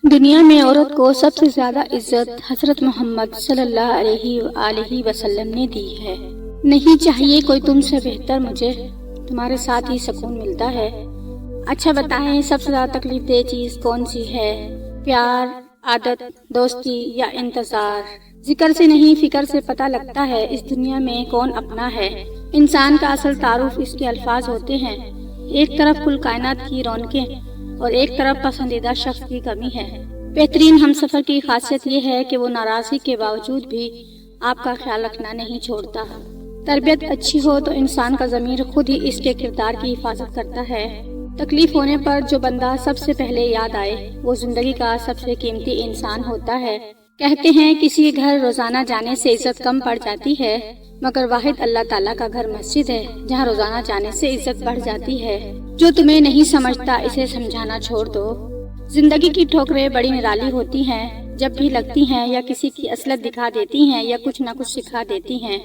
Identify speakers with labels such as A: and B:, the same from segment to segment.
A: دنیا میں عورت کو سب سے زیادہ عزت حضرت محمد صلی اللہ علیہ وآلہ وسلم نے دی ہے۔ نہیں چاہیے کوئی تم سے بہتر، مجھے تمہارے ساتھ ہی سکون ملتا ہے۔ اچھا بتائیں، سب سے زیادہ تکلیف دہ چیز کون سی ہے؟ پیار، عادت، دوستی یا انتظار؟ ذکر سے نہیں فکر سے پتہ لگتا ہے اس دنیا میں کون اپنا ہے۔ انسان کا اصل تعارف اس کے الفاظ ہوتے ہیں۔ ایک طرف کل کائنات کی رونقیں اور ایک طرف پسندیدہ شخص کی کمی ہے۔ بہترین ہمسفر کی خاصیت یہ ہے کہ وہ ناراضگی کے باوجود بھی آپ کا خیال رکھنا نہیں چھوڑتا۔ تربیت اچھی ہو تو انسان کا ضمیر خود ہی اس کے کردار کی حفاظت کرتا ہے۔ تکلیف ہونے پر جو بندہ سب سے پہلے یاد آئے وہ زندگی کا سب سے قیمتی انسان ہوتا ہے۔ کہتے ہیں کسی گھر روزانہ جانے سے عزت کم پڑ جاتی ہے، مگر واحد اللہ تعالیٰ کا گھر مسجد ہے جہاں روزانہ جانے سے عزت بڑھ جاتی ہے۔ جو تمہیں نہیں سمجھتا اسے سمجھانا چھوڑ دو۔ زندگی کی ٹھوکریں بڑی نرالی ہوتی ہیں، جب بھی لگتی ہیں یا کسی کی اصلیت دکھا دیتی ہیں یا کچھ نہ کچھ سکھا دیتی ہیں۔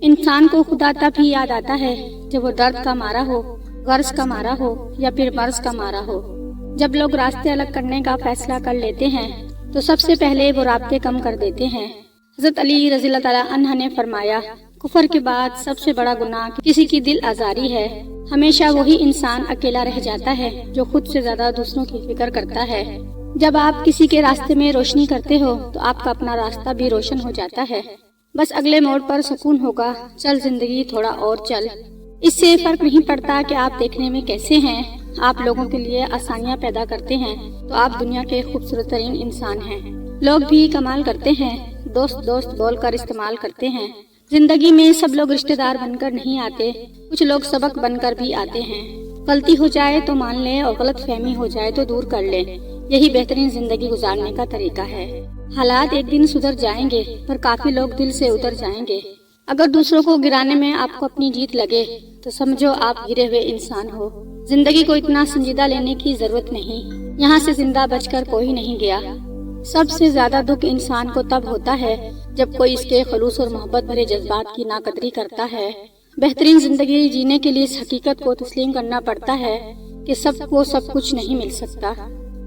A: انسان کو خدا تب ہی یاد آتا ہے جب وہ درد کا مارا ہو، غرض کا مارا ہو یا پھر مرض کا مارا ہو۔ جب لوگ راستے الگ کرنے کا فیصلہ کر لیتے ہیں تو سب سے پہلے وہ رابطے کم کر دیتے ہیں۔ حضرت علی رضی اللہ تعالیٰ عنہ نے فرمایا، کفر کے بعد سب سے بڑا گناہ کسی کی دل آزاری ہے۔ ہمیشہ وہی انسان اکیلا رہ جاتا ہے جو خود سے زیادہ دوسروں کی فکر کرتا ہے۔ جب آپ کسی کے راستے میں روشنی کرتے ہو تو آپ کا اپنا راستہ بھی روشن ہو جاتا ہے۔ بس اگلے موڑ پر سکون ہوگا، چل زندگی تھوڑا اور چل۔ اس سے فرق نہیں پڑتا کہ آپ دیکھنے میں کیسے ہیں۔ آپ لوگوں کے لیے آسانیاں پیدا کرتے ہیں تو آپ دنیا کے خوبصورت ترین انسان ہیں۔ لوگ بھی کمال کرتے ہیں، دوست دوست بول کر استعمال کرتے ہیں۔ زندگی میں سب لوگ رشتہ دار بن کر نہیں آتے، کچھ لوگ سبق بن کر بھی آتے ہیں۔ غلطی ہو جائے تو مان لیں اور غلط فہمی ہو جائے تو دور کر لیں، یہی بہترین زندگی گزارنے کا طریقہ ہے۔ حالات ایک دن سدھر جائیں گے پر کافی لوگ دل سے اتر جائیں گے۔ اگر دوسروں کو گرانے میں آپ کو اپنی جیت لگے تو سمجھو آپ گرے ہوئے انسان ہو۔ زندگی کو اتنا سنجیدہ لینے کی ضرورت نہیں، یہاں سے زندہ بچ کر کوئی نہیں گیا۔ سب سے زیادہ دکھ انسان کو تب ہوتا ہے جب کوئی اس کے خلوص اور محبت بھرے جذبات کی ناقدری کرتا ہے۔ بہترین زندگی جینے کے لیے اس حقیقت کو تسلیم کرنا پڑتا ہے کہ سب کو سب کچھ نہیں مل سکتا۔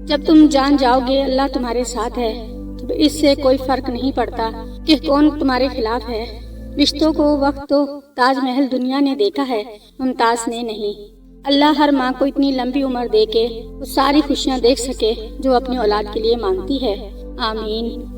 A: جب تم جان جاؤ گے اللہ تمہارے ساتھ ہے تو اس سے کوئی فرق نہیں پڑتا کہ کون تمہارے خلاف ہے۔ رشتوں کو وقت تو تاج محل دنیا نے دیکھا ہے، ممتاز نے نہیں۔ اللہ ہر ماں کو اتنی لمبی عمر دے کے وہ ساری خوشیاں دیکھ سکے جو اپنی اولاد کے لیے مانگتی ہے۔ آمین۔